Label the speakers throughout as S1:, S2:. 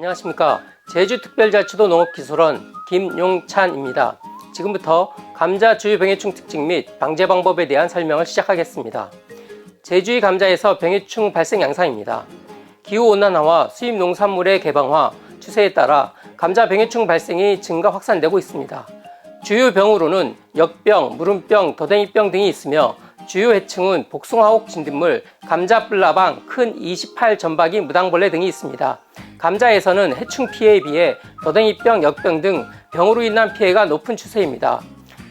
S1: 안녕하십니까. 제주특별자치도 농업기술원 김용찬입니다. 지금부터 감자 주요 병해충 특징 및 방제 방법에 대한 설명을 시작하겠습니다. 제주의 감자에서 병해충 발생 양상입니다. 기후온난화와 수입 농산물의 개방화 추세에 따라 감자 병해충 발생이 증가 확산되고 있습니다. 주요 병으로는 역병, 무름병, 더댕이병 등이 있으며 주요 해충은 복숭아옥 진딧물, 감자뿔나방, 큰 28 점박이 무당벌레 등이 있습니다. 감자에서는 해충 피해에 비해 더댕이병, 역병 등 병으로 인한 피해가 높은 추세입니다.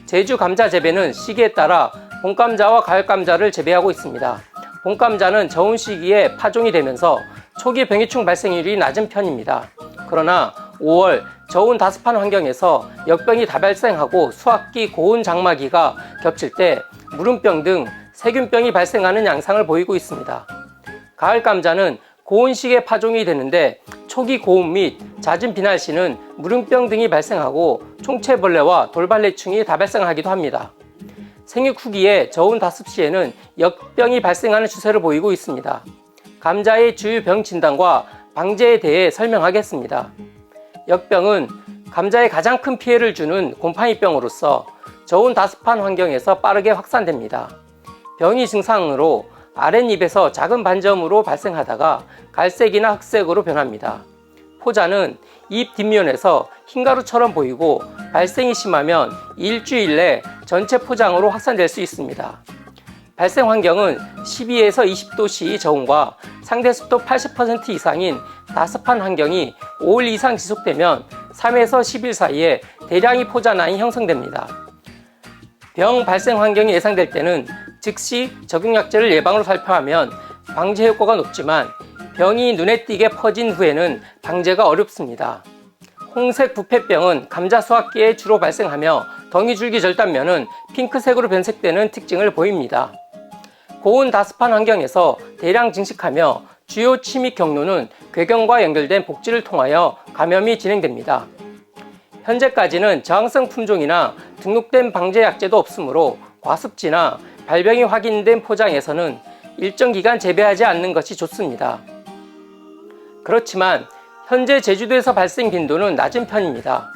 S1: 제주 감자 재배는 시기에 따라 봄감자와 가을감자를 재배하고 있습니다. 봄감자는 저온 시기에 파종이 되면서 초기 병해충 발생률이 낮은 편입니다. 그러나 5월 저온 다습한 환경에서 역병이 다발생하고 수확기 고온 장마기가 겹칠 때 무름병 등 세균병이 발생하는 양상을 보이고 있습니다. 가을 감자는 고온 시기에 파종이 되는데 초기 고온 및 잦은 비 날씨는 무름병 등이 발생하고 총체벌레와 돌발해충이 다발생하기도 합니다. 생육 후기에 저온 다습 시에는 역병이 발생하는 추세를 보이고 있습니다. 감자의 주요 병 진단과 방제에 대해 설명하겠습니다. 역병은 감자에 가장 큰 피해를 주는 곰팡이병으로서 저온 다습한 환경에서 빠르게 확산됩니다. 병이 증상으로 아랫입에서 작은 반점으로 발생하다가 갈색이나 흑색으로 변합니다. 포자는 입 뒷면에서 흰가루처럼 보이고 발생이 심하면 일주일 내 전체 포장으로 확산될 수 있습니다. 발생 환경은 12에서 20도씨 저온과 상대습도 80% 이상인 다습한 환경이 5일 이상 지속되면 3에서 10일 사이에 대량의 포자난이 형성됩니다. 병 발생 환경이 예상될 때는 즉시 적용약제를 예방으로 살포하면 방제 효과가 높지만 병이 눈에 띄게 퍼진 후에는 방제가 어렵습니다. 홍색 부패병은 감자 수확기에 주로 발생하며 덩이줄기 절단면은 핑크색으로 변색되는 특징을 보입니다. 고온 다습한 환경에서 대량 증식하며 주요 침입 경로는 궤경과 연결된 복지를 통하여 감염이 진행됩니다. 현재까지는 저항성 품종이나 등록된 방제 약제도 없으므로 과습지나 발병이 확인된 포장에서는 일정 기간 재배하지 않는 것이 좋습니다. 그렇지만 현재 제주도에서 발생 빈도는 낮은 편입니다.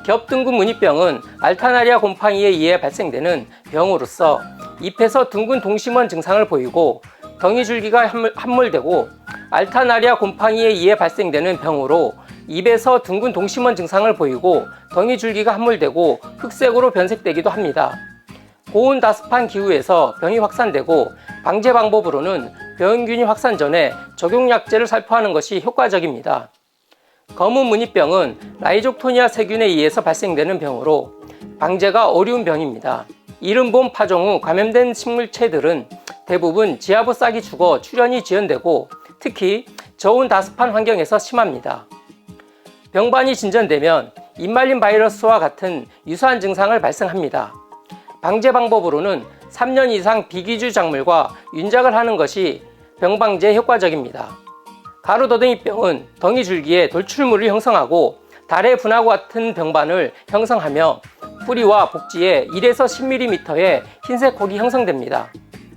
S1: 겹둥근 무늬병은 알타나리아 곰팡이에 의해 발생되는 병으로서 잎에서 둥근 동심원 증상을 보이고 덩이줄기가 함몰되고 알타나리아 곰팡이에 의해 발생되는 병으로 입에서 둥근 동심원 증상을 보이고 덩이줄기가 함몰되고 흑색으로 변색되기도 합니다. 고온 다습한 기후에서 병이 확산되고 방제 방법으로는 병균이 확산 전에 적용약제를 살포하는 것이 효과적입니다. 검은 무늬병은 라이족토니아 세균에 의해서 발생되는 병으로 방제가 어려운 병입니다. 이른 봄 파종 후 감염된 식물체들은 대부분 지하부 싹이 죽어 출현이 지연되고 특히 저온 다습한 환경에서 심합니다. 병반이 진전되면 입말린 바이러스와 같은 유사한 증상을 발생합니다. 방제 방법으로는 3년 이상 비기주 작물과 윤작을 하는 것이 병방제에 효과적입니다. 가루더댕이병은 덩이줄기에 돌출물을 형성하고 달의 분화구 같은 병반을 형성하며 뿌리와 복지에 1에서 10mm의 흰색 혹이 형성됩니다.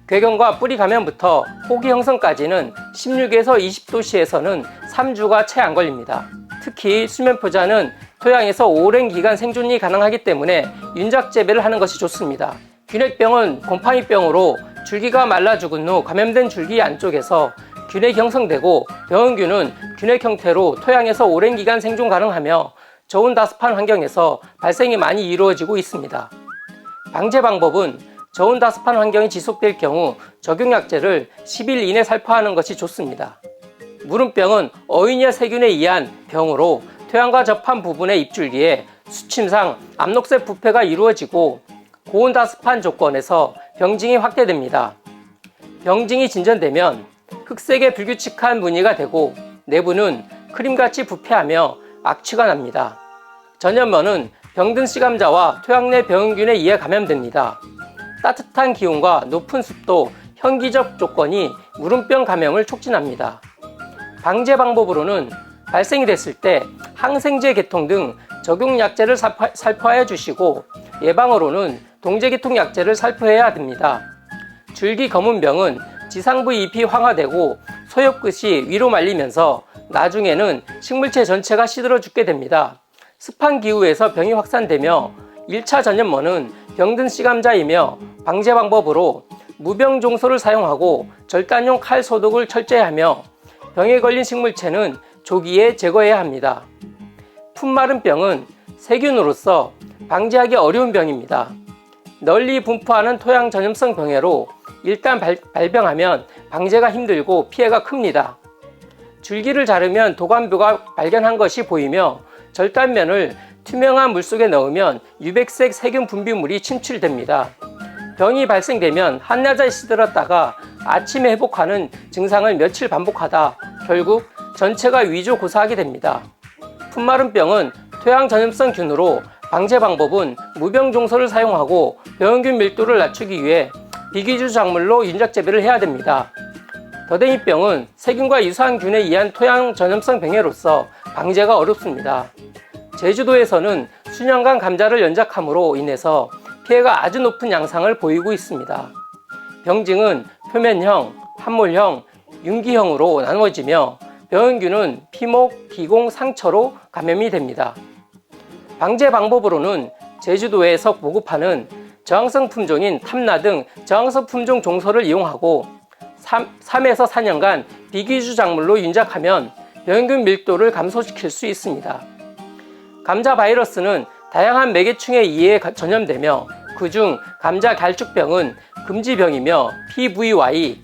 S1: 궤경과 뿌리 감염부터 혹이 형성까지는 16에서 20도씨에서는 3주가 채 안 걸립니다. 특히 수면포자는 토양에서 오랜 기간 생존이 가능하기 때문에 윤작 재배를 하는 것이 좋습니다. 균핵병은 곰팡이병으로 줄기가 말라 죽은 후 감염된 줄기 안쪽에서 균핵이 형성되고 병원균은 균핵 형태로 토양에서 오랜 기간 생존 가능하며 저온 다습한 환경에서 발생이 많이 이루어지고 있습니다. 방제 방법은 저온 다습한 환경이 지속될 경우 적용약제를 10일 이내 살포하는 것이 좋습니다. 무름병은 어휘니아 세균에 의한 병으로 토양과 접한 부분의 잎줄기에 수침상 암록색 부패가 이루어지고 고온 다습한 조건에서 병증이 확대됩니다. 병증이 진전되면 흑색의 불규칙한 무늬가 되고 내부는 크림같이 부패하며 악취가 납니다. 전염면은 병든 씨감자와 토양 내 병균에 의해 감염됩니다. 따뜻한 기온과 높은 습도, 현기적 조건이 무름병 감염을 촉진합니다. 방제 방법으로는 발생이 됐을 때 항생제 계통 등 적용약제를 살포하여 주시고 예방으로는 동제계통 약제를 살포해야 됩니다. 줄기 검은병은 지상부 잎이 황화되고 소엽 끝이 위로 말리면서 나중에는 식물체 전체가 시들어 죽게 됩니다. 습한 기후에서 병이 확산되며 1차 전염원은 병든 씨감자이며 방제 방법으로 무병종소를 사용하고 절단용 칼 소독을 철저히 하며 병에 걸린 식물체는 조기에 제거해야 합니다. 풋마른병은 세균으로서 방지하기 어려운 병입니다. 널리 분포하는 토양 전염성 병해로 일단 발병하면 방제가 힘들고 피해가 큽니다. 줄기를 자르면 도감부가 발견한 것이 보이며 절단면을 투명한 물속에 넣으면 유백색 세균 분비물이 침출됩니다. 병이 발생되면 한낮에 시들었다가 아침에 회복하는 증상을 며칠 반복하다 결국 전체가 위조고사하게 됩니다. 풋마른병은 토양 전염성 균으로 방제 방법은 무병종소를 사용하고 병균 밀도를 낮추기 위해 비기주 작물로 윤작 재배를 해야 됩니다. 더댕이병은 세균과 유사한 균에 의한 토양 전염성 병해로서 방제가 어렵습니다. 제주도에서는 수년간 감자를 연작함으로 인해서 피해가 아주 높은 양상을 보이고 있습니다. 병증은 표면형, 함몰형, 융기형으로 나누어지며 병균은 피목, 기공, 상처로 감염이 됩니다. 방제 방법으로는 제주도에서 보급하는 저항성 품종인 탐나 등 저항성 품종 종소를 이용하고 3에서 4년간 비기주 작물로 윤작하면 병균 밀도를 감소시킬 수 있습니다. 감자 바이러스는 다양한 매개충에 의해 전염되며 그중 감자 갈축병은 금지병이며 PVY,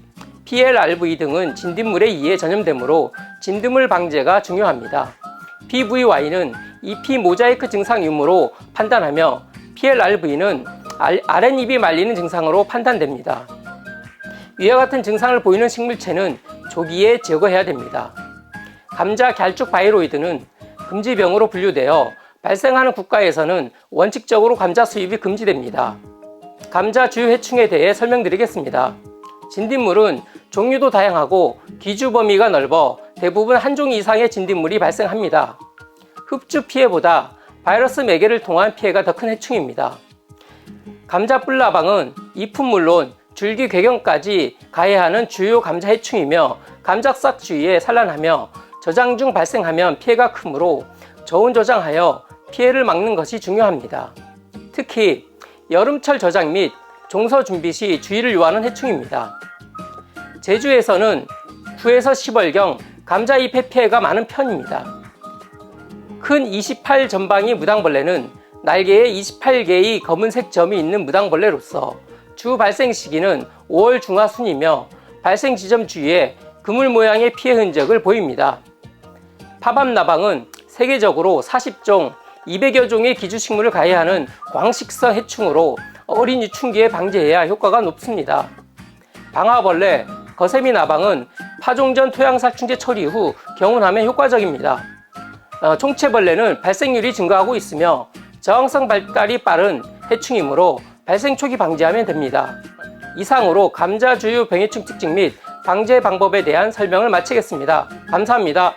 S1: PLRV 등은 진딧물에 의해 전염되므로 진드물 방제가 중요합니다. PVY는 잎이 모자이크 증상 유무로 판단하며 PLRV는 아랫잎이 말리는 증상으로 판단됩니다. 위와 같은 증상을 보이는 식물체는 조기에 제거해야 됩니다. 감자 갸축 바이로이드는 금지병으로 분류되어 발생하는 국가에서는 원칙적으로 감자 수입이 금지됩니다. 감자 주요 해충에 대해 설명드리겠습니다. 진딧물은 종류도 다양하고 기주 범위가 넓어 대부분 한 종 이상의 진딧물이 발생합니다. 흡주 피해보다 바이러스 매개를 통한 피해가 더 큰 해충입니다. 감자 뿔나방은 잎은 물론 줄기 궤경까지 가해하는 주요 감자 해충이며 감자싹 주위에 산란하며 저장 중 발생하면 피해가 크므로 저온 저장하여 피해를 막는 것이 중요합니다. 특히 여름철 저장 및 종서 준비 시 주의를 요하는 해충입니다. 제주에서는 9에서 10월경 감자잎의 피해가 많은 편입니다. 큰 28 전방위 무당벌레는 날개에 28개의 검은색 점이 있는 무당벌레로서 주 발생 시기는 5월 중하순이며 발생 지점 주위에 그물 모양의 피해 흔적을 보입니다. 파밤나방은 세계적으로 40종, 200여 종의 기주식물을 가해하는 광식성 해충으로 어린 유충기에 방제해야 효과가 높습니다. 방아벌레, 거세미나방은 파종 전 토양살충제 처리 후 경운하면 효과적입니다. 총채벌레는 발생률이 증가하고 있으며 저항성 발달이 빠른 해충이므로 발생 초기 방지하면 됩니다. 이상으로 감자 주요 병해충 특징 및 방제 방법에 대한 설명을 마치겠습니다. 감사합니다.